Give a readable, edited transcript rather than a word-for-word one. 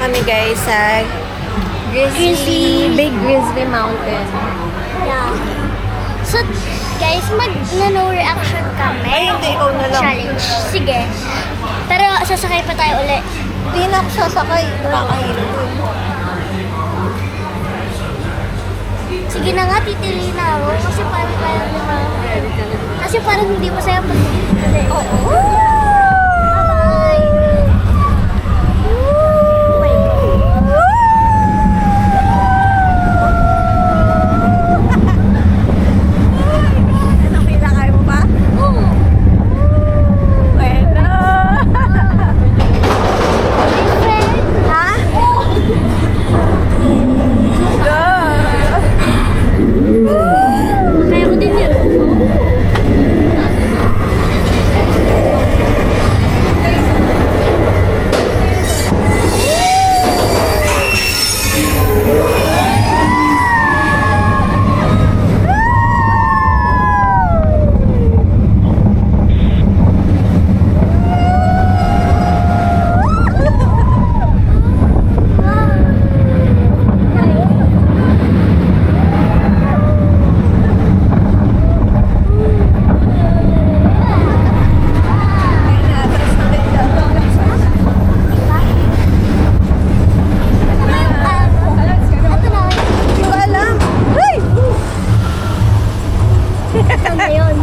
kami guys sa Big Grizzly Mountain. Yeah. So, guys, mag-no reaction kami. Ay, hindi, ikaw na lang. Challenge. Sige. Pero sasakay pa tayo ulit. Hindi na ako sasakay. Nakakahilo. Sige na nga, titili na ako. Kasi parang hindi masaya pag titili. Oo. Bye-bye! Anong pinakay mo ba? Bueno. Ha? Kaya ko din yun. Ito na. Hindi ko alam. Ay! Ito na yun.